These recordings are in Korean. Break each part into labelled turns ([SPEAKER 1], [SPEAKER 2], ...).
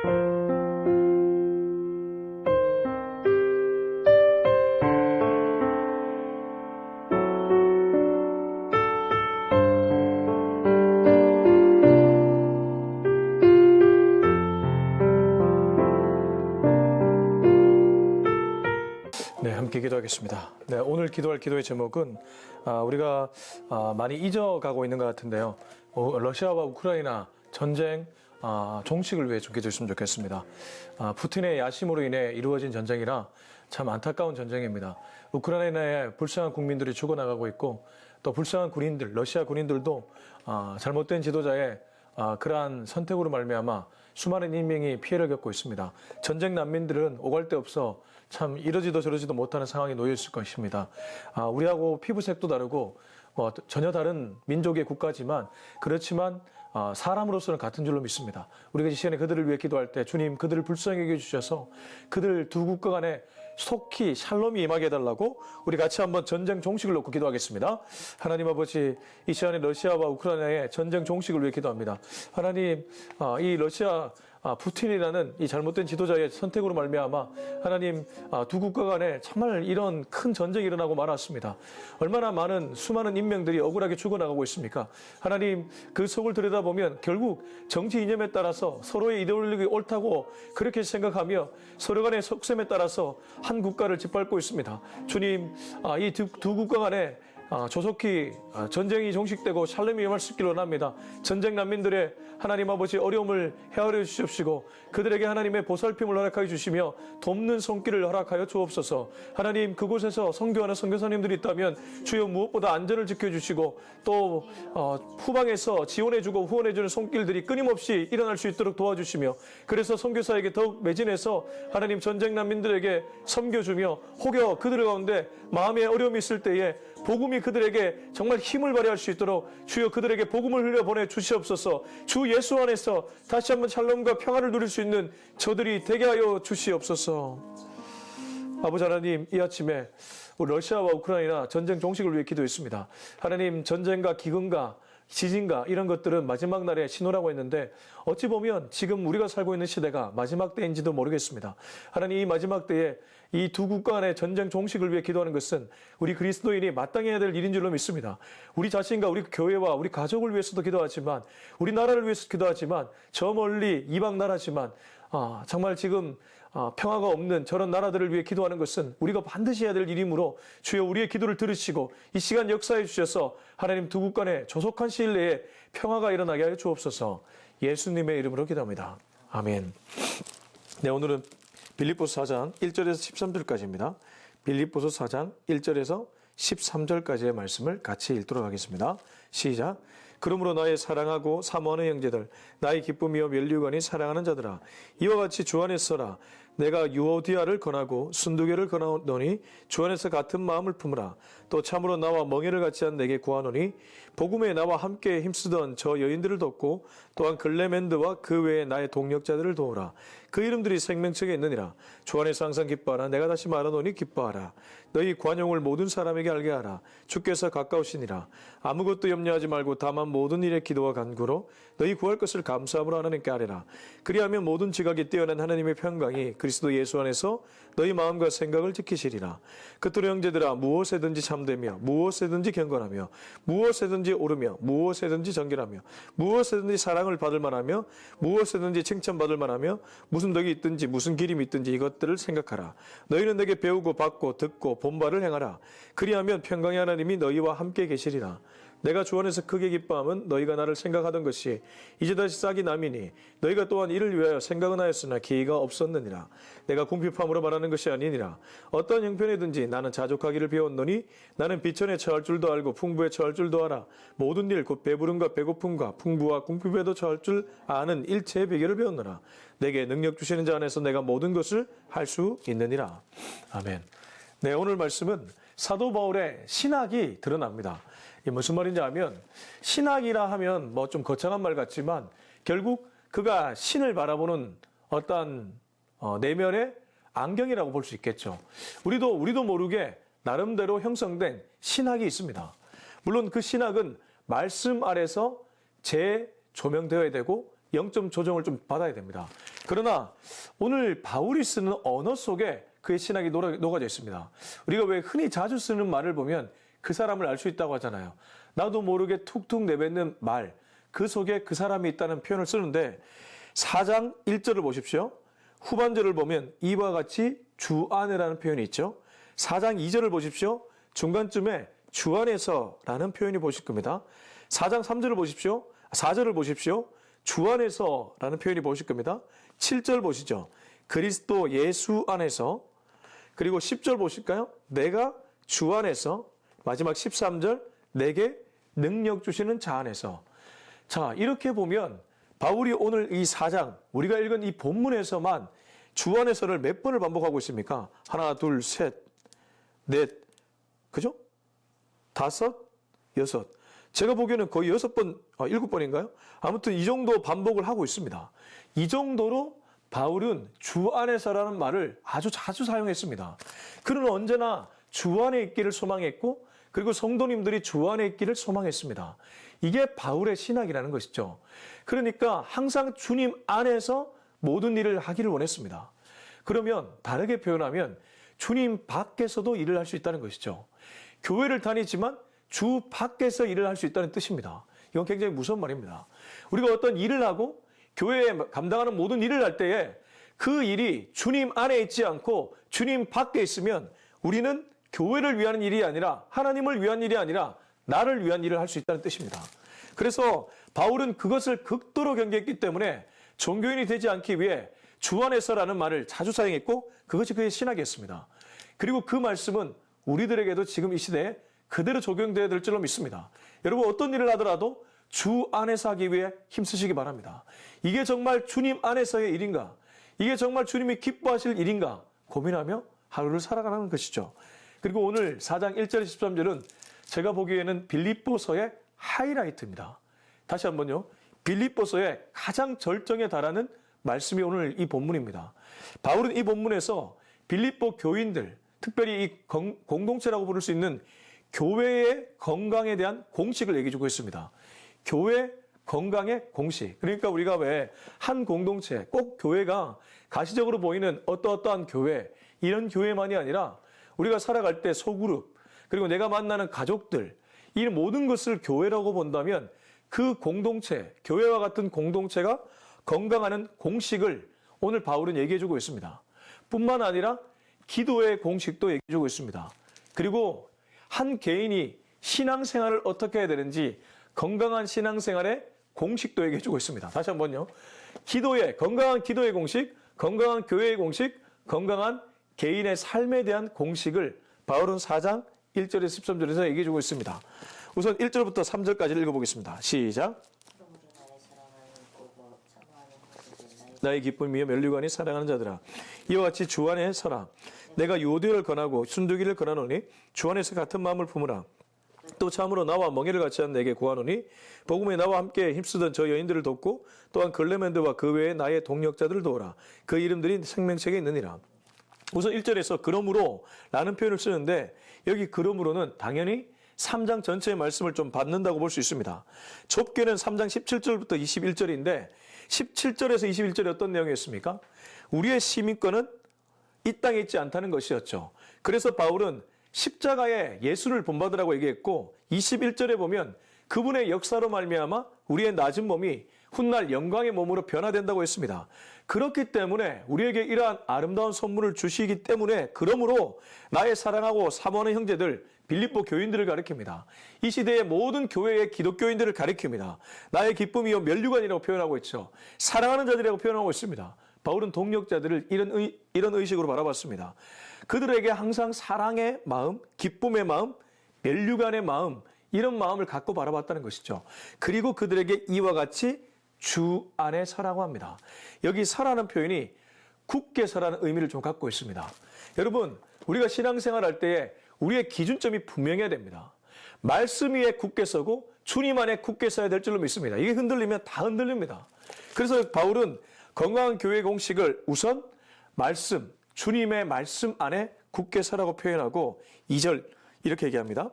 [SPEAKER 1] 네, 함께 기도하겠습니다. 네, 오늘 기도할 기도의 제목은 우리가 많이 잊어가고 있는 것 같은데요. 러시아와 우크라이나 전쟁 종식을 위해 좀 기도했으면 좋겠습니다. 푸틴의 야심으로 인해 이루어진 전쟁이라 참 안타까운 전쟁입니다. 우크라이나의 불쌍한 국민들이 죽어나가고 있고 또 불쌍한 군인들, 러시아 군인들도 잘못된 지도자의 그러한 선택으로 말미암아 수많은 인명이 피해를 겪고 있습니다. 전쟁 난민들은 오갈 데 없어 참 이러지도 저러지도 못하는 상황에 놓여 있을 것입니다. 우리하고 피부색도 다르고 전혀 다른 민족의 국가지만 그렇지만 사람으로서는 같은 줄로 믿습니다. 우리가 이 시간에 그들을 위해 기도할 때 주님 그들을 불쌍히 여겨주셔서 그들 두 국가 간에 속히 샬롬이 임하게 해달라고 우리 같이 한번 전쟁 종식을 놓고 기도하겠습니다. 하나님 아버지, 이 시간에 러시아와 우크라이나의 전쟁 종식을 위해 기도합니다. 하나님, 이 러시아 푸틴이라는 이 잘못된 지도자의 선택으로 말미암아 하나님 두 국가 간에 정말 이런 큰 전쟁이 일어나고 말았습니다. 얼마나 많은 수많은 인명들이 억울하게 죽어나가고 있습니까? 하나님, 그 속을 들여다보면 결국 정치 이념에 따라서 서로의 이데올로기 옳다고 그렇게 생각하며 서로 간의 속셈에 따라서 한 국가를 짓밟고 있습니다. 주님, 이 두 국가 간에 조속히 전쟁이 종식되고 샬롬이 임할 수 있기를 원합니다. 전쟁 난민들의 하나님 아버지 어려움을 헤아려 주시옵시고 그들에게 하나님의 보살핌을 허락하여 주시며 돕는 손길을 허락하여 주옵소서. 하나님, 그곳에서 선교하는 선교사님들이 있다면 주여 무엇보다 안전을 지켜주시고 또 후방에서 지원해주고 후원해주는 손길들이 끊임없이 일어날 수 있도록 도와주시며 그래서 선교사에게 더욱 매진해서 하나님 전쟁 난민들에게 섬겨주며 혹여 그들 가운데 마음의 어려움이 있을 때에 복음이 그들에게 정말 힘을 발휘할 수 있도록 주여 그들에게 복음을 흘려보내 주시옵소서. 주 예수 안에서 다시 한번 샬롬과 평화를 누릴 수 있는 저들이 되게 하여 주시옵소서. 아버지 하나님, 이 아침에 우리 러시아와 우크라이나 전쟁 종식을 위해 기도했습니다. 하나님, 전쟁과 기근과 지진과 이런 것들은 마지막 날의 신호라고 했는데 어찌 보면 지금 우리가 살고 있는 시대가 마지막 때인지도 모르겠습니다. 하나님, 이 마지막 때에 이 두 국가 간의 전쟁 종식을 위해 기도하는 것은 우리 그리스도인이 마땅히 해야 될 일인 줄로 믿습니다. 우리 자신과 우리 교회와 우리 가족을 위해서도 기도하지만 우리 나라를 위해서도 기도하지만 저 멀리 이방 나라지만 정말 지금 평화가 없는 저런 나라들을 위해 기도하는 것은 우리가 반드시 해야 될 일이므로 주여 우리의 기도를 들으시고 이 시간 역사해 주셔서 하나님 두 국가 간에 조속한 시일 내에 평화가 일어나게 하여 주옵소서. 예수님의 이름으로 기도합니다. 아멘. 네, 오늘은 빌립보서 4장 1절에서 13절까지입니다. 빌립보서 4장 1절에서 13절까지의 말씀을 같이 읽도록 하겠습니다. 시작. 그러므로 나의 사랑하고 사모하는 형제들, 나의 기쁨이요 면류관이 사랑하는 자들아, 이와 같이 주 안에서 서라. 내가 유오디아를 권하고 순두개를 권하노니 주 안에서 같은 마음을 품으라. 또 참으로 나와 멍에를 같이 한 내게 구하노니 복음에 나와 함께 힘쓰던 저 여인들을 돕고 또한 글레멘드와 그 외에 나의 동력자들을 도우라. 그 이름들이 생명책에 있느니라. 주 안에서 항상 기뻐하라. 내가 다시 말하노니 기뻐하라. 너희 관용을 모든 사람에게 알게 하라. 주께서 가까우시니라. 아무것도 염려하지 말고 다만 모든 일에 기도와 간구로 너희 구할 것을 감사함으로 하나님께 아뢰라. 그리하면 모든 지각이 뛰어난 하나님의 평강이 그리스도 예수 안에서 너희 마음과 생각을 지키시리라. 그토록 형제들아, 무엇에든지 참되며 무엇에든지 경건하며 무엇에든지 오르며 무엇에든지 정결하며 무엇에든지 사랑을 받을 만하며 무엇에든지 칭찬받을 만하며 무슨 덕이 있든지 무슨 기림이 있든지 이것들을 생각하라. 너희는 내게 배우고 받고 듣고 본 바를 행하라. 그리하면 평강의 하나님이 너희와 함께 계시리라. 내가 주 안에서 크게 기뻐함은 너희가 나를 생각하던 것이 이제 다시 싹이 남이니 너희가 또한 이를 위하여 생각은 하였으나 기회가 없었느니라. 내가 궁핍함으로 말하는 것이 아니니라. 어떤 형편이든지 나는 자족하기를 배웠노니 나는 비천에 처할 줄도 알고 풍부에 처할 줄도 알아. 모든 일 곧 배부름과 배고픔과 풍부와 궁핍에도 처할 줄 아는 일체의 비결을 배웠노라. 내게 능력 주시는 자 안에서 내가 모든 것을 할 수 있느니라. 아멘. 네, 오늘 말씀은 사도 바울의 신학이 드러납니다. 이게 무슨 말인지 하면 신학이라 하면 뭐 좀 거창한 말 같지만 결국 그가 신을 바라보는 어떤 내면의 안경이라고 볼 수 있겠죠. 우리도 모르게 나름대로 형성된 신학이 있습니다. 물론 그 신학은 말씀 아래서 재조명되어야 되고 영점 조정을 좀 받아야 됩니다. 그러나 오늘 바울이 쓰는 언어 속에 그의 신학이 녹아져 있습니다. 우리가 왜 흔히 자주 쓰는 말을 보면 그 사람을 알 수 있다고 하잖아요. 나도 모르게 툭툭 내뱉는 말, 그 속에 그 사람이 있다는 표현을 쓰는데 4장 1절을 보십시오. 후반절을 보면 이와 같이 주 안에라는 표현이 있죠. 4장 2절을 보십시오. 중간쯤에 주 안에서라는 표현이 보실 겁니다. 4장 3절을 보십시오. 4절을 보십시오. 주 안에서라는 표현이 보실 겁니다. 7절 보시죠. 그리스도 예수 안에서. 그리고 10절 보실까요? 내가 주 안에서. 마지막 13절 내게 능력 주시는 자 안에서. 자, 이렇게 보면 바울이 오늘 이 4장 우리가 읽은 이 본문에서만 주 안에서를 몇 번을 반복하고 있습니까? 하나, 둘, 셋, 넷, 그죠? 다섯, 여섯. 제가 보기에는 거의 6번, 7번인가요? 아무튼 이 정도 반복을 하고 있습니다. 이 정도로 바울은 주 안에서라는 말을 아주 자주 사용했습니다. 그는 언제나 주 안에 있기를 소망했고, 그리고 성도님들이 주 안에 있기를 소망했습니다. 이게 바울의 신학이라는 것이죠. 그러니까 항상 주님 안에서 모든 일을 하기를 원했습니다. 그러면 다르게 표현하면 주님 밖에서도 일을 할 수 있다는 것이죠. 교회를 다니지만 주 밖에서 일을 할 수 있다는 뜻입니다. 이건 굉장히 무서운 말입니다. 우리가 어떤 일을 하고 교회에 감당하는 모든 일을 할 때에 그 일이 주님 안에 있지 않고 주님 밖에 있으면 우리는 교회를 위한 일이 아니라 하나님을 위한 일이 아니라 나를 위한 일을 할 수 있다는 뜻입니다. 그래서 바울은 그것을 극도로 경계했기 때문에 종교인이 되지 않기 위해 주 안에서라는 말을 자주 사용했고 그것이 그의 신학이었습니다. 그리고 그 말씀은 우리들에게도 지금 이 시대에 그대로 적용되어야 될 줄로 믿습니다. 여러분 어떤 일을 하더라도 주 안에서 하기 위해 힘쓰시기 바랍니다. 이게 정말 주님 안에서의 일인가? 이게 정말 주님이 기뻐하실 일인가? 고민하며 하루를 살아가는 것이죠. 그리고 오늘 4장 1절 13절은 제가 보기에는 빌립보서의 하이라이트입니다. 다시 한번요. 빌립보서의 가장 절정에 달하는 말씀이 오늘 이 본문입니다. 바울은 이 본문에서 빌립보 교인들, 특별히 이 공동체라고 부를 수 있는 교회의 건강에 대한 공식을 얘기해 주고 있습니다. 교회 건강의 공식. 그러니까 우리가 왜 한 공동체, 꼭 교회가 가시적으로 보이는 어떠한 교회, 이런 교회만이 아니라 우리가 살아갈 때 소그룹, 그리고 내가 만나는 가족들, 이 모든 것을 교회라고 본다면 그 공동체, 교회와 같은 공동체가 건강하는 공식을 오늘 바울은 얘기해 주고 있습니다. 뿐만 아니라 기도의 공식도 얘기해 주고 있습니다. 그리고 한 개인이 신앙생활을 어떻게 해야 되는지 건강한 신앙생활의 공식도 얘기해 주고 있습니다. 다시 한번요. 건강한 기도의 공식, 건강한 교회의 공식, 건강한 개인의 삶에 대한 공식을 바울은 4장 1절에서 13절에서 얘기해 주고 있습니다. 우선 1절부터 3절까지 읽어보겠습니다. 시작. 나의 기쁨이여 면류관이 사랑하는 자들아 이와 같이 주 안에 서라. 내가 요대를 권하고 순두기를 권하노니 주 안에서 같은 마음을 품으라. 또 참으로 나와 멍에를 같이 한 내게 구하노니 복음에 나와 함께 힘쓰던 저 여인들을 돕고 또한 글레멘드와 그 외에 나의 동력자들을 도우라. 그 이름들이 생명책에 있느니라. 우선 1절에서 그러므로 라는 표현을 쓰는데 여기 그러므로는 당연히 3장 전체의 말씀을 좀 받는다고 볼 수 있습니다. 좁게는 3장 17절부터 21절인데 17절에서 21절이 어떤 내용이었습니까? 우리의 시민권은 이 땅에 있지 않다는 것이었죠. 그래서 바울은 십자가에 예수를 본받으라고 얘기했고 21절에 보면 그분의 역사로 말미암아 우리의 낮은 몸이 훗날 영광의 몸으로 변화된다고 했습니다. 그렇기 때문에 우리에게 이러한 아름다운 선물을 주시기 때문에 그러므로 나의 사랑하고 사모하는 형제들 빌립보 교인들을 가리킵니다. 이 시대의 모든 교회의 기독교인들을 가리킵니다. 나의 기쁨이요 면류관이라고 표현하고 있죠. 사랑하는 자들이라고 표현하고 있습니다. 바울은 동력자들을 이런 의식으로 바라봤습니다. 그들에게 항상 사랑의 마음, 기쁨의 마음, 면류관의 마음 이런 마음을 갖고 바라봤다는 것이죠. 그리고 그들에게 이와 같이 주 안에 서라고 합니다. 여기 서라는 표현이 굳게 서라는 의미를 좀 갖고 있습니다. 여러분 우리가 신앙생활할 때에 우리의 기준점이 분명해야 됩니다. 말씀 위에 굳게 서고 주님 안에 굳게 서야 될 줄로 믿습니다. 이게 흔들리면 다 흔들립니다. 그래서 바울은 건강한 교회 공식을 우선 말씀, 주님의 말씀 안에 굳게 서라고 표현하고 2절 이렇게 얘기합니다.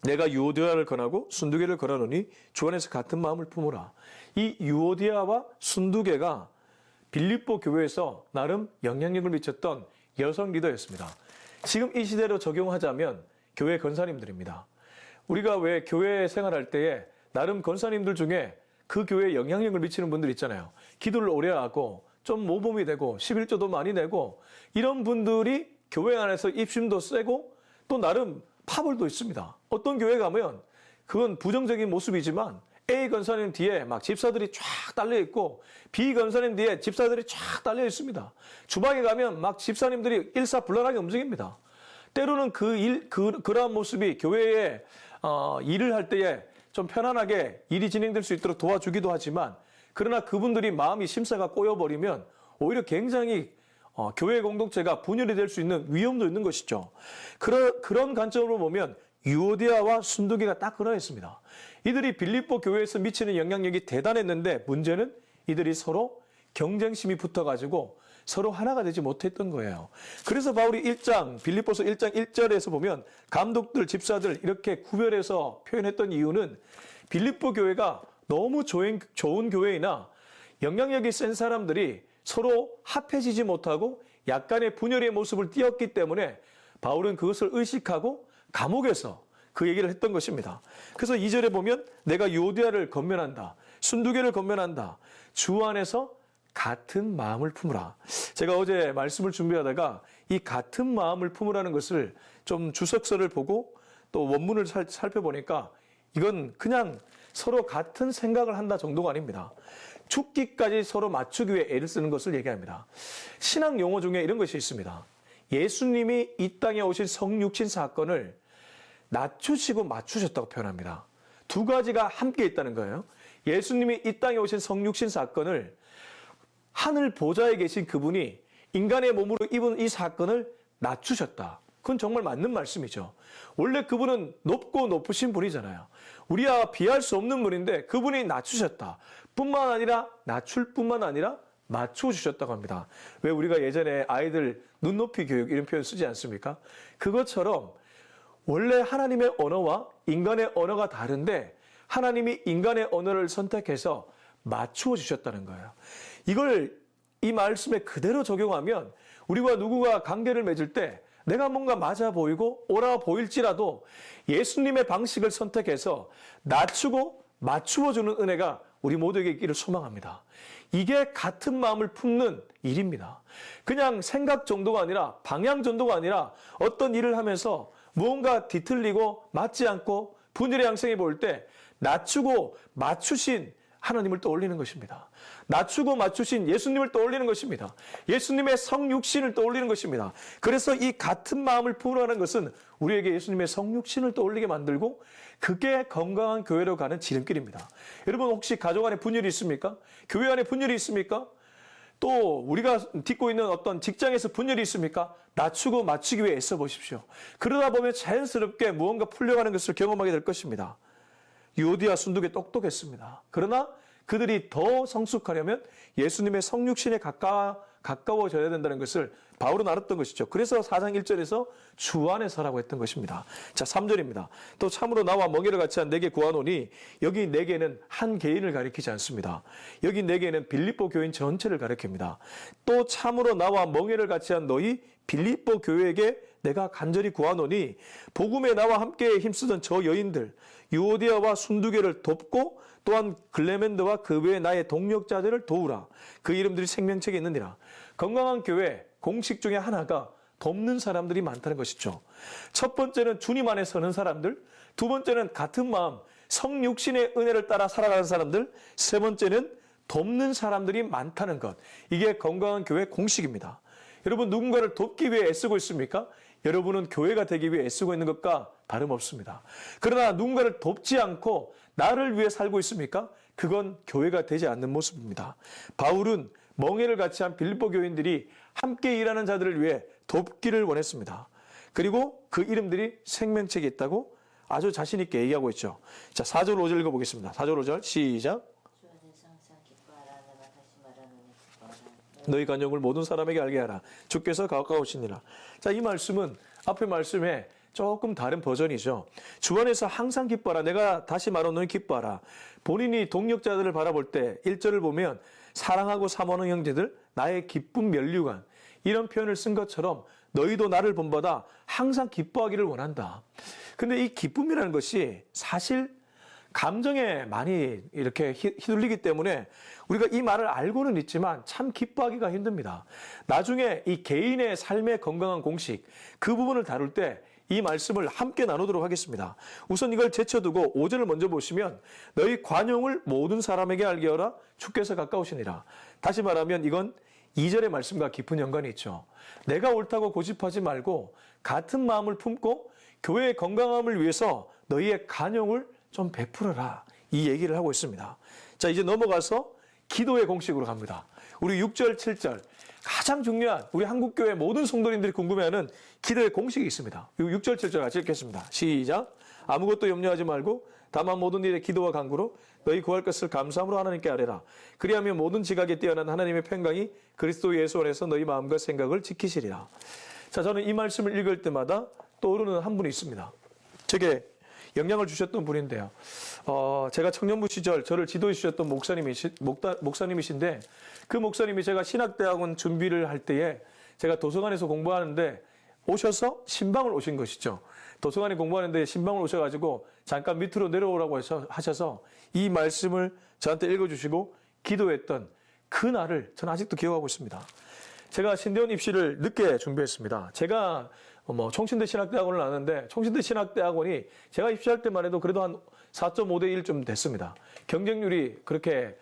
[SPEAKER 1] 내가 유오디아를 권하고 순두개를 권하노니 주 안에서 같은 마음을 품으라. 이 유오디아와 순두개가 빌립보 교회에서 나름 영향력을 미쳤던 여성 리더였습니다. 지금 이 시대로 적용하자면 교회 권사님들입니다. 우리가 왜 교회 생활할 때에 나름 권사님들 중에 그 교회에 영향력을 미치는 분들 있잖아요. 기도를 오래 하고 좀 모범이 되고 11조도 많이 내고 이런 분들이 교회 안에서 입심도 세고 또 나름 파벌도 있습니다. 어떤 교회 가면 그건 부정적인 모습이지만 A 권사님 뒤에 막 집사들이 쫙 달려 있고 B 권사님 뒤에 집사들이 쫙 달려 있습니다. 주방에 가면 막 집사님들이 일사불란하게 움직입니다. 때로는 그러한 모습이 교회에 일을 할 때에 좀 편안하게 일이 진행될 수 있도록 도와주기도 하지만 그러나 그분들이 마음이 심사가 꼬여버리면 오히려 굉장히 교회 공동체가 분열이 될 수 있는 위험도 있는 것이죠. 그런 관점으로 보면 유오디아와 순두개가 딱 그러했습니다. 이들이 빌립보 교회에서 미치는 영향력이 대단했는데 문제는 이들이 서로 경쟁심이 붙어가지고 서로 하나가 되지 못했던 거예요. 그래서 바울이 빌립보서 1장 1절에서 보면 감독들, 집사들 이렇게 구별해서 표현했던 이유는 빌립보 교회가 너무 좋은 교회이나 영향력이 센 사람들이 서로 합해지지 못하고 약간의 분열의 모습을 띄었기 때문에 바울은 그것을 의식하고 감옥에서 그 얘기를 했던 것입니다. 그래서 2절에 보면 내가 유오디아를 건면한다. 순두개를 건면한다. 주 안에서 같은 마음을 품으라. 제가 어제 말씀을 준비하다가 이 같은 마음을 품으라는 것을 좀 주석서를 보고 또 원문을 살펴보니까 이건 그냥 서로 같은 생각을 한다 정도가 아닙니다. 죽기까지 서로 맞추기 위해 애를 쓰는 것을 얘기합니다. 신학 용어 중에 이런 것이 있습니다. 예수님이 이 땅에 오신 성육신 사건을 낮추시고 맞추셨다고 표현합니다. 두 가지가 함께 있다는 거예요. 예수님이 이 땅에 오신 성육신 사건을 하늘 보좌에 계신 그분이 인간의 몸으로 입은 이 사건을 낮추셨다. 그건 정말 맞는 말씀이죠. 원래 그분은 높고 높으신 분이잖아요. 우리와 비할 수 없는 분인데 그분이 낮추셨다. 뿐만 아니라 낮출 뿐만 아니라 맞추어 주셨다고 합니다. 왜 우리가 예전에 아이들 눈높이 교육 이런 표현 쓰지 않습니까? 그것처럼 원래 하나님의 언어와 인간의 언어가 다른데 하나님이 인간의 언어를 선택해서 맞추어 주셨다는 거예요. 이 말씀에 그대로 적용하면 우리와 누구가 관계를 맺을 때 내가 뭔가 맞아 보이고 옳아 보일지라도 예수님의 방식을 선택해서 낮추고 맞추어 주는 은혜가 우리 모두에게 있기를 소망합니다. 이게 같은 마음을 품는 일입니다. 그냥 생각 정도가 아니라 방향 정도가 아니라 어떤 일을 하면서 무언가 뒤틀리고 맞지 않고 분열의 양상이 보일 때 낮추고 맞추신 하나님을 떠올리는 것입니다. 낮추고 맞추신 예수님을 떠올리는 것입니다. 예수님의 성육신을 떠올리는 것입니다. 그래서 이 같은 마음을 품으라는 것은 우리에게 예수님의 성육신을 떠올리게 만들고 그게 건강한 교회로 가는 지름길입니다. 여러분 혹시 가족 안에 분열이 있습니까? 교회 안에 분열이 있습니까? 또 우리가 딛고 있는 어떤 직장에서 분열이 있습니까? 낮추고 맞추기 위해 애써 보십시오. 그러다 보면 자연스럽게 무언가 풀려가는 것을 경험하게 될 것입니다. 유오디아 순두개 똑똑했습니다. 그러나 그들이 더 성숙하려면 예수님의 성육신에 가까워져야 된다는 것을 바울은 알았던 것이죠. 그래서 4장 1절에서 주 안에 서라고 했던 것입니다. 자, 3절입니다. 또 참으로 나와 멍에를 같이 한 내게 구하노니 여기 내게는 한 개인을 가리키지 않습니다. 여기 내게는 빌립보 교인 전체를 가리킵니다. 또 참으로 나와 멍에를 같이 한 너희 빌립보 교회에게 내가 간절히 구하노니 복음에 나와 함께 힘쓰던 저 여인들 유오디아와 순두개를 돕고 또한 글레멘드와 그 외에 나의 동력자들을 도우라. 그 이름들이 생명책에 있느니라. 건강한 교회 공식 중에 하나가 돕는 사람들이 많다는 것이죠. 첫 번째는 주님 안에 서는 사람들, 두 번째는 같은 마음 성육신의 은혜를 따라 살아가는 사람들, 세 번째는 돕는 사람들이 많다는 것. 이게 건강한 교회 공식입니다. 여러분 누군가를 돕기 위해 애쓰고 있습니까? 여러분은 교회가 되기 위해 애쓰고 있는 것과 다름없습니다. 그러나 누군가를 돕지 않고 나를 위해 살고 있습니까? 그건 교회가 되지 않는 모습입니다. 바울은 멍에를 같이 한 빌립보 교인들이 함께 일하는 자들을 위해 돕기를 원했습니다. 그리고 그 이름들이 생명책에 있다고 아주 자신 있게 얘기하고 있죠. 자, 4절 5절 읽어보겠습니다. 4절 5절 시작. 너희 간역을 모든 사람에게 알게 하라. 주께서 가까우시니라. 자, 이 말씀은 앞의 말씀에 조금 다른 버전이죠. 주 안에서 항상 기뻐하라. 내가 다시 말하노니 너희 기뻐하라. 본인이 동역자들을 바라볼 때 1절을 보면 사랑하고 사모하는 형제들 나의 기쁨 면류관 이런 표현을 쓴 것처럼 너희도 나를 본받아 항상 기뻐하기를 원한다. 근데 이 기쁨이라는 것이 사실 감정에 많이 이렇게 휘둘리기 때문에 우리가 이 말을 알고는 있지만 참 기뻐하기가 힘듭니다. 나중에 이 개인의 삶의 건강한 공식 그 부분을 다룰 때 이 말씀을 함께 나누도록 하겠습니다. 우선 이걸 제쳐두고 5절을 먼저 보시면 너희 관용을 모든 사람에게 알게 하라 주께서 가까우시니라. 다시 말하면 이건 2절의 말씀과 깊은 연관이 있죠. 내가 옳다고 고집하지 말고 같은 마음을 품고 교회의 건강함을 위해서 너희의 관용을 좀 베풀어라. 이 얘기를 하고 있습니다. 자, 이제 넘어가서 기도의 공식으로 갑니다. 우리 6절, 7절 가장 중요한 우리 한국교회 모든 성도님들이 궁금해하는 기도의 공식이 있습니다. 6절, 7절 같이 읽겠습니다. 시작. 아무것도 염려하지 말고 다만 모든 일에 기도와 간구로 너희 구할 것을 감사함으로 하나님께 아뢰라. 그리하면 모든 지각에 뛰어난 하나님의 평강이 그리스도 예수 안에서 너희 마음과 생각을 지키시리라. 자, 저는 이 말씀을 읽을 때마다 떠오르는 한 분이 있습니다. 제게 영향을 주셨던 분인데요. 제가 청년부 시절 저를 지도해 주셨던 목사님이신데 그 목사님이 제가 신학대학원 준비를 할 때에 제가 도서관에서 공부하는데 오셔서 신방을 오신 것이죠. 도서관에 공부하는데 신방을 오셔가지고 잠깐 밑으로 내려오라고 하셔서 이 말씀을 저한테 읽어주시고 기도했던 그 날을 저는 아직도 기억하고 있습니다. 제가 신대원 입시를 늦게 준비했습니다. 제가 총신대 신학대학원을 나왔는데 총신대 신학대학원이 제가 입시할 때만 해도 그래도 한 4.5대 1좀 됐습니다. 경쟁률이 그렇게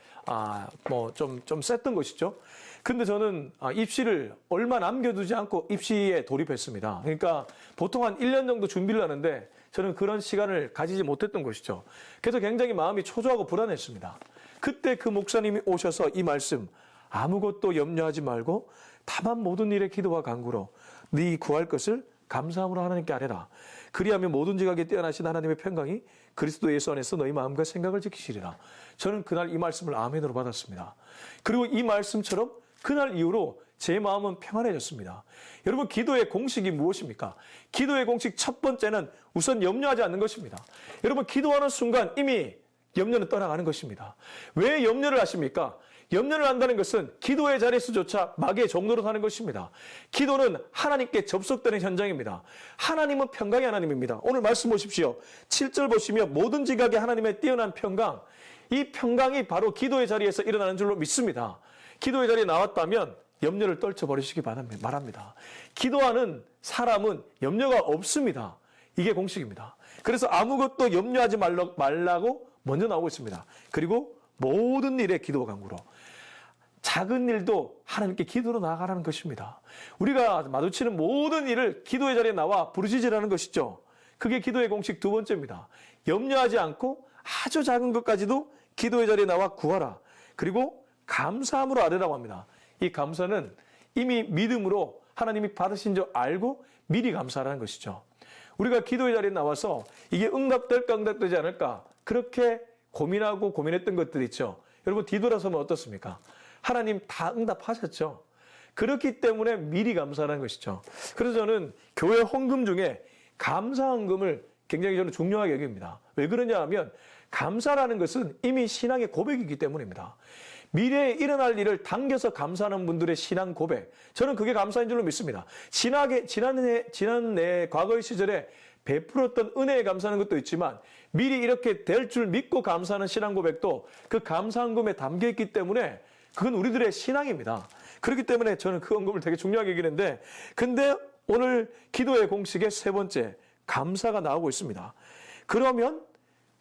[SPEAKER 1] 좀 셌던 것이죠. 근데 저는 입시를 얼마 남겨두지 않고 입시에 돌입했습니다. 그러니까 보통 한 1년 정도 준비를 하는데 저는 그런 시간을 가지지 못했던 것이죠. 그래서 굉장히 마음이 초조하고 불안했습니다. 그때 그 목사님이 오셔서 이 말씀 아무것도 염려하지 말고 다만 모든 일에 기도와 간구로 네 구할 것을 감사함으로 하나님께 아뢰라. 그리하면 모든 지각에 뛰어나신 하나님의 평강이 그리스도 예수 안에서 너희 마음과 생각을 지키시리라. 저는 그날 이 말씀을 아멘으로 받았습니다. 그리고 이 말씀처럼 그날 이후로 제 마음은 평안해졌습니다. 여러분, 기도의 공식이 무엇입니까? 기도의 공식 첫 번째는 우선 염려하지 않는 것입니다. 여러분, 기도하는 순간 이미 염려는 떠나가는 것입니다. 왜 염려를 하십니까? 염려를 한다는 것은 기도의 자리에서조차 마귀의 종노릇 하는 것입니다. 기도는 하나님께 접속되는 현장입니다. 하나님은 평강의 하나님입니다. 오늘 말씀 보십시오. 7절 보시면 모든 지각에 하나님의 뛰어난 평강, 이 평강이 바로 기도의 자리에서 일어나는 줄로 믿습니다. 기도의 자리에 나왔다면 염려를 떨쳐버리시기 바랍니다. 기도하는 사람은 염려가 없습니다. 이게 공식입니다. 그래서 아무것도 염려하지 말라고 먼저 나오고 있습니다. 그리고 모든 일에 기도와 간구로 작은 일도 하나님께 기도로 나아가라는 것입니다. 우리가 마주치는 모든 일을 기도의 자리에 나와 부르짖으라는 것이죠. 그게 기도의 공식 두 번째입니다. 염려하지 않고 아주 작은 것까지도 기도의 자리에 나와 구하라. 그리고 감사함으로 아뢰라고 합니다. 이 감사는 이미 믿음으로 하나님이 받으신 줄 알고 미리 감사하라는 것이죠. 우리가 기도의 자리에 나와서 이게 응답될까 응답되지 않을까 그렇게 고민하고 고민했던 것들 있죠. 여러분, 뒤돌아서면 어떻습니까? 하나님 다 응답하셨죠. 그렇기 때문에 미리 감사하는 것이죠. 그래서 저는 교회 헌금 중에 감사헌금을 굉장히 저는 중요하게 여깁니다. 왜 그러냐 하면 감사라는 것은 이미 신앙의 고백이기 때문입니다. 미래에 일어날 일을 당겨서 감사하는 분들의 신앙 고백, 저는 그게 감사인 줄로 믿습니다. 지난해 과거의 시절에 베풀었던 은혜에 감사하는 것도 있지만 미리 이렇게 될 줄 믿고 감사하는 신앙 고백도 그 감사헌금에 담겨 있기 때문에 그건 우리들의 신앙입니다. 그렇기 때문에 저는 그 헌금을 되게 중요하게 여기는데, 근데 오늘 기도의 공식의 세 번째, 감사가 나오고 있습니다. 그러면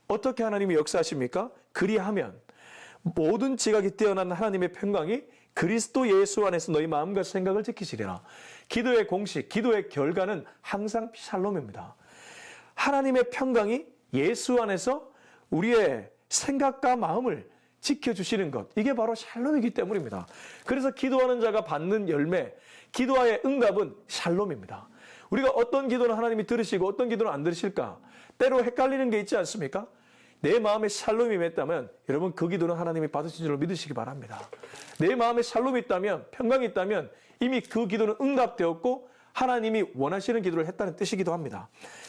[SPEAKER 1] 어떻게 하나님이 역사하십니까? 그리하면 모든 지각이 뛰어난 하나님의 평강이 그리스도 예수 안에서 너희 마음과 생각을 지키시리라. 기도의 공식, 기도의 결과는 항상 샬롬입니다. 하나님의 평강이 예수 안에서 우리의 생각과 마음을 지켜주시는 것, 이게 바로 샬롬이기 때문입니다. 그래서 기도하는 자가 받는 열매, 기도와의 응답은 샬롬입니다. 우리가 어떤 기도는 하나님이 들으시고 어떤 기도는 안 들으실까? 때로 헷갈리는 게 있지 않습니까? 내 마음에 샬롬이 맺다면 여러분 그 기도는 하나님이 받으신 줄로 믿으시기 바랍니다. 내 마음에 샬롬이 있다면, 평강이 있다면 이미 그 기도는 응답되었고 하나님이 원하시는 기도를 했다는 뜻이기도 합니다.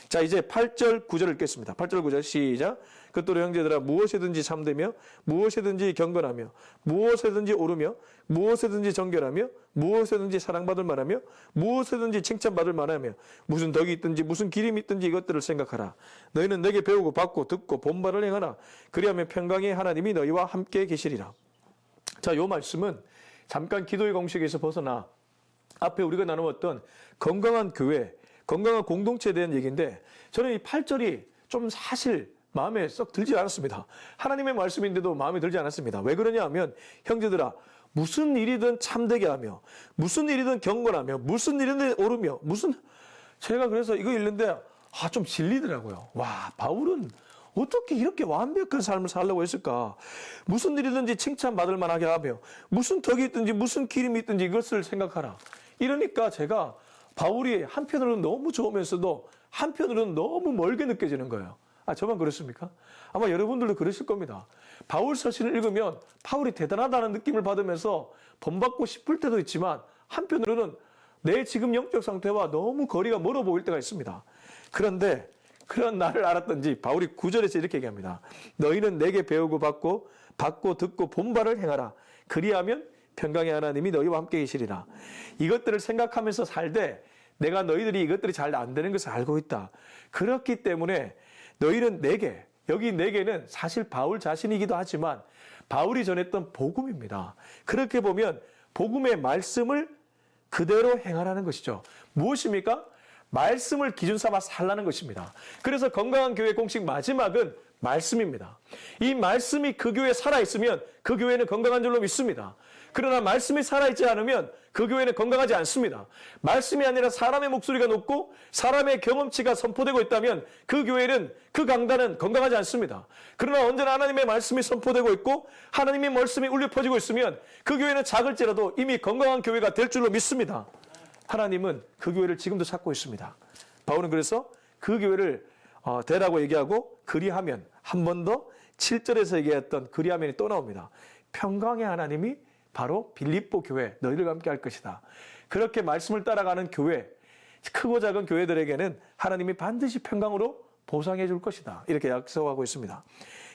[SPEAKER 1] 자, 이제 8절 9절을 읽겠습니다. 8절 9절 시작. 그토록 형제들아 무엇이든지 참되며 무엇이든지 경건하며 무엇이든지 오르며 무엇이든지 정결하며 무엇이든지 사랑받을 만하며 무엇이든지 칭찬받을 만하며 무슨 덕이 있든지 무슨 기림이 있든지 이것들을 생각하라. 너희는 내게 배우고 받고 듣고 본바를 행하라. 그리하면 평강의 하나님이 너희와 함께 계시리라. 자, 요 말씀은 잠깐 기도의 공식에서 벗어나 앞에 우리가 나누었던 건강한 교회, 건강한 공동체에 대한 얘기인데 저는 이 8절이 좀 사실 마음에 썩 들지 않았습니다. 하나님의 말씀인데도 마음에 들지 않았습니다. 왜 그러냐 하면 형제들아 무슨 일이든 참되게 하며 무슨 일이든 경건하며 무슨 일이든 오르며 제가 그래서 이거 읽는데 좀 질리더라고요. 와, 바울은 어떻게 이렇게 완벽한 삶을 살려고 했을까? 무슨 일이든지 칭찬받을 만하게 하며 무슨 덕이 있든지 무슨 기름이 있든지 이것을 생각하라. 이러니까 제가 바울이 한편으로는 너무 좋으면서도 한편으로는 너무 멀게 느껴지는 거예요. 저만 그렇습니까? 아마 여러분들도 그러실 겁니다. 바울 서신을 읽으면 바울이 대단하다는 느낌을 받으면서 본받고 싶을 때도 있지만 한편으로는 내 지금 영적 상태와 너무 거리가 멀어 보일 때가 있습니다. 그런데 그런 나를 알았던지 바울이 9절에서 이렇게 얘기합니다. 너희는 내게 배우고 받고 듣고 본바를 행하라. 그리하면 평강의 하나님이 너희와 함께 계시리라. 이것들을 생각하면서 살되 내가 너희들이 이것들이 잘 안 되는 것을 알고 있다. 그렇기 때문에 너희는 내게, 여기 내게는 사실 바울 자신이기도 하지만 바울이 전했던 복음입니다. 그렇게 보면 복음의 말씀을 그대로 행하라는 것이죠. 무엇입니까? 말씀을 기준 삼아 살라는 것입니다. 그래서 건강한 교회 공식 마지막은 말씀입니다. 이 말씀이 그 교회에 살아있으면 그 교회는 건강한 줄로 믿습니다. 그러나 말씀이 살아있지 않으면 그 교회는 건강하지 않습니다. 말씀이 아니라 사람의 목소리가 높고 사람의 경험치가 선포되고 있다면 그 교회는, 그 강단은 건강하지 않습니다. 그러나 언제나 하나님의 말씀이 선포되고 있고 하나님의 말씀이 울려 퍼지고 있으면 그 교회는 작을지라도 이미 건강한 교회가 될 줄로 믿습니다. 하나님은 그 교회를 지금도 찾고 있습니다. 바울은 그래서 그 교회를 되라고 얘기하고 그리하면 한 번 더 7절에서 얘기했던 그리하면이 또 나옵니다. 평강의 하나님이 바로 빌립보 교회 너희들과 함께 할 것이다. 그렇게 말씀을 따라가는 교회, 크고 작은 교회들에게는 하나님이 반드시 평강으로 보상해 줄 것이다. 이렇게 약속하고 있습니다.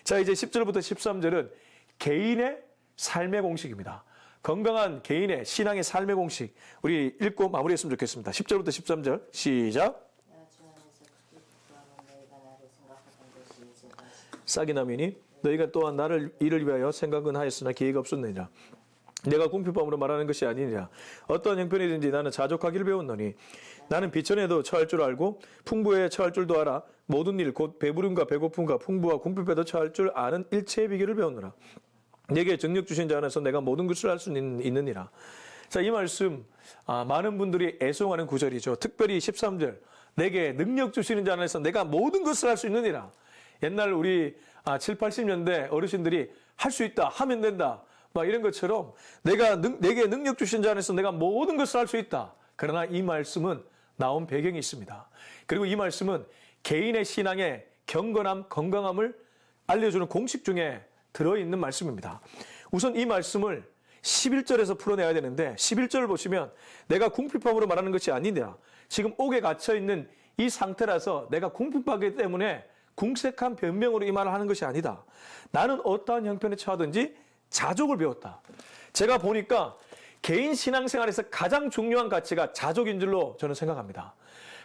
[SPEAKER 1] 자, 이제 10절부터 13절은 개인의 삶의 공식입니다. 건강한 개인의 신앙의 삶의 공식 우리 읽고 마무리했으면 좋겠습니다. 10절부터 13절 시작. 싹이나미니 너희가 또한 나를 이를 위하여 생각은 하였으나 기회가 없었느니라. 내가 궁핍함으로 말하는 것이 아니니라. 어떤 형편이든지 나는 자족하기를 배웠노니 나는 비천에도 처할 줄 알고 풍부에 처할 줄도 알아. 모든 일 곧 배부름과 배고픔과 풍부와 궁핍에도 처할 줄 아는 일체의 비결을 배웠노라. 내게 능력 주신 자 안에서 내가 모든 것을 할 수 있느니라. 자, 이 말씀 많은 분들이 애송하는 구절이죠. 특별히 13절 내게 능력 주시는 자 안에서 내가 모든 것을 할 수 있느니라. 옛날 우리 7, 80년대 어르신들이 할 수 있다, 하면 된다 막 이런 것처럼 내게 능력 주신 자 안에서 내가 모든 것을 할 수 있다. 그러나 이 말씀은 나온 배경이 있습니다. 그리고 이 말씀은 개인의 신앙의 경건함, 건강함을 알려주는 공식 중에 들어있는 말씀입니다. 우선 이 말씀을 11절에서 풀어내야 되는데 11절을 보시면 내가 궁핍함으로 말하는 것이 아니냐. 지금 옥에 갇혀있는 이 상태라서 내가 궁핍하기 때문에 궁색한 변명으로 이 말을 하는 것이 아니다. 나는 어떠한 형편에 처하든지 자족을 배웠다. 제가 보니까 개인 신앙생활에서 가장 중요한 가치가 자족인 줄로 저는 생각합니다.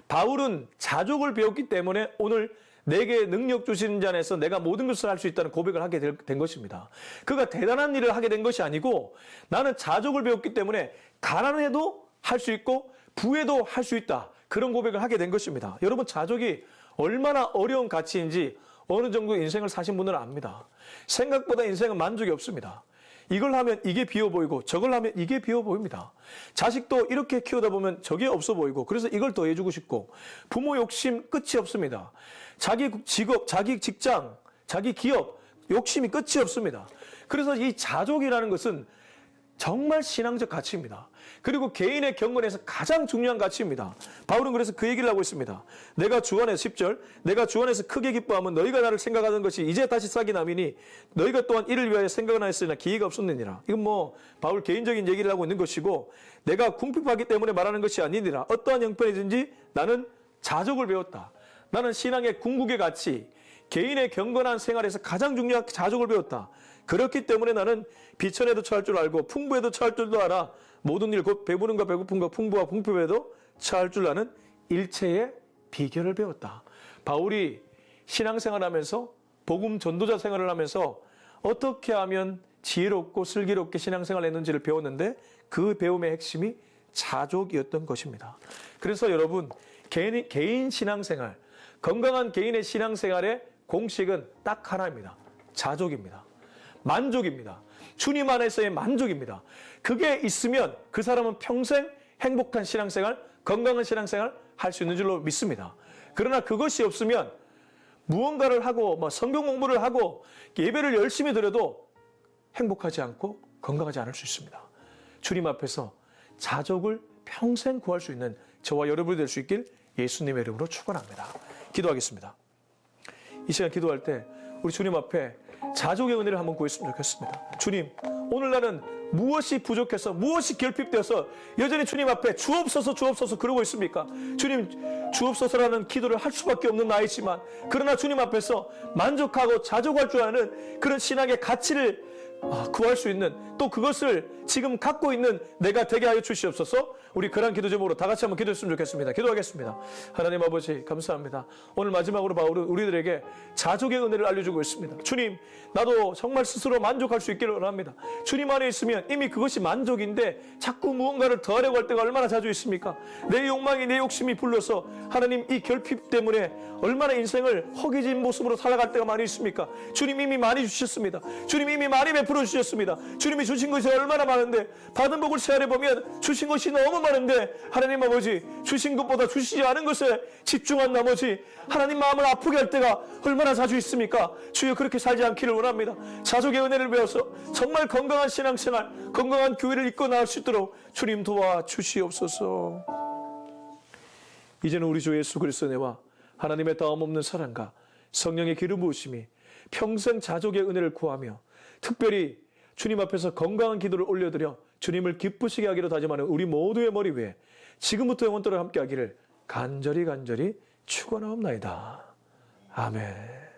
[SPEAKER 1] 바울은 자족을 배웠기 때문에 오늘 내게 능력 주시는 자 안에서 내가 모든 것을 할 수 있다는 고백을 하게 된 것입니다. 그가 대단한 일을 하게 된 것이 아니고 나는 자족을 배웠기 때문에 가난해도 할 수 있고 부해도 할 수 있다. 그런 고백을 하게 된 것입니다. 여러분, 자족이 얼마나 어려운 가치인지 어느 정도 인생을 사신 분들은 압니다. 생각보다 인생은 만족이 없습니다. 이걸 하면 이게 비어 보이고 저걸 하면 이게 비어 보입니다. 자식도 이렇게 키우다 보면 저게 없어 보이고 그래서 이걸 더 해주고 싶고 부모 욕심 끝이 없습니다. 자기 직업, 자기 직장, 자기 기업 욕심이 끝이 없습니다. 그래서 이 자족이라는 것은 정말 신앙적 가치입니다. 그리고 개인의 경건에서 가장 중요한 가치입니다. 바울은 그래서 그 얘기를 하고 있습니다. 내가 주 안에서 10절 내가 주 안에서 크게 기뻐하면 너희가 나를 생각하던 것이 이제 다시 싹이 남이니 너희가 또한 이를 위하여 생각은 하였으나 기회가 없었느니라. 이건 뭐 바울 개인적인 얘기를 하고 있는 것이고 내가 궁핍하기 때문에 말하는 것이 아니니라. 어떠한 형편이든지 나는 자족을 배웠다. 나는 신앙의 궁극의 가치, 개인의 경건한 생활에서 가장 중요한 자족을 배웠다. 그렇기 때문에 나는 비천에도 처할 줄 알고 풍부에도 처할 줄도 알아. 모든 일 곧 배부름과 배고픔과 풍부와 풍부에도 처할 줄 아는 일체의 비결을 배웠다. 바울이 신앙생활하면서 복음 전도자 생활을 하면서 어떻게 하면 지혜롭고 슬기롭게 신앙생활을 했는지를 배웠는데 그 배움의 핵심이 자족이었던 것입니다. 그래서 여러분 개인 신앙생활, 건강한 개인의 신앙생활의 공식은 딱 하나입니다. 자족입니다. 만족입니다. 주님 안에서의 만족입니다. 그게 있으면 그 사람은 평생 행복한 신앙생활, 건강한 신앙생활 할 수 있는 줄로 믿습니다. 그러나 그것이 없으면 무언가를 하고 성경 공부를 하고 예배를 열심히 드려도 행복하지 않고 건강하지 않을 수 있습니다. 주님 앞에서 자족을 평생 구할 수 있는 저와 여러분이 될 수 있길 예수님의 이름으로 축원합니다. 기도하겠습니다. 이 시간 기도할 때 우리 주님 앞에 자족의 은혜를 한번 구했으면 좋겠습니다. 주님, 오늘 나는 무엇이 부족해서 무엇이 결핍되어서 여전히 주님 앞에 주옵소서 주옵소서 그러고 있습니까? 주님, 주옵소서라는 기도를 할 수밖에 없는 나이지만 그러나 주님 앞에서 만족하고 자족할 줄 아는 그런 신앙의 가치를 구할 수 있는 또 그것을 지금 갖고 있는 내가 되게 하여 주시옵소서. 우리 그런 기도 제목으로 다 같이 한번 기도했으면 좋겠습니다. 기도하겠습니다. 하나님 아버지 감사합니다. 오늘 마지막으로 바울은 우리들에게 자족의 은혜를 알려주고 있습니다. 주님, 나도 정말 스스로 만족할 수 있기를 원합니다. 주님 안에 있으면 이미 그것이 만족인데 자꾸 무언가를 더하려고 할 때가 얼마나 자주 있습니까? 내 욕망이 내 욕심이 불러서 하나님 이 결핍 때문에 얼마나 인생을 허기진 모습으로 살아갈 때가 많이 있습니까? 주님 이미 많이 주셨습니다. 주님 이미 많이 베풀어 주셨습니다. 주님이 주신 것이 얼마나 많은데 받은 복을 세알해 보면 주신 것이 너무 많은데 하나님 아버지 주신 것보다 주시지 않은 것에 집중한 나머지 하나님 마음을 아프게 할 때가 얼마나 자주 있습니까? 주여 그렇게 살지 않기를 원합니다. 자족의 은혜를 배워서 정말 건강한 신앙생활, 건강한 교회를 이끌어 나갈 수 있도록 주님 도와주시옵소서. 이제는 우리 주 예수 그리스도의 은혜와 하나님의 다음없는 사랑과 성령의 기름 부으심이 평생 자족의 은혜를 구하며 특별히 주님 앞에서 건강한 기도를 올려드려 주님을 기쁘시게 하기로 다짐하는 우리 모두의 머리 위에 지금부터 영원토록 함께 하기를 간절히 축원하옵나이다. 아멘.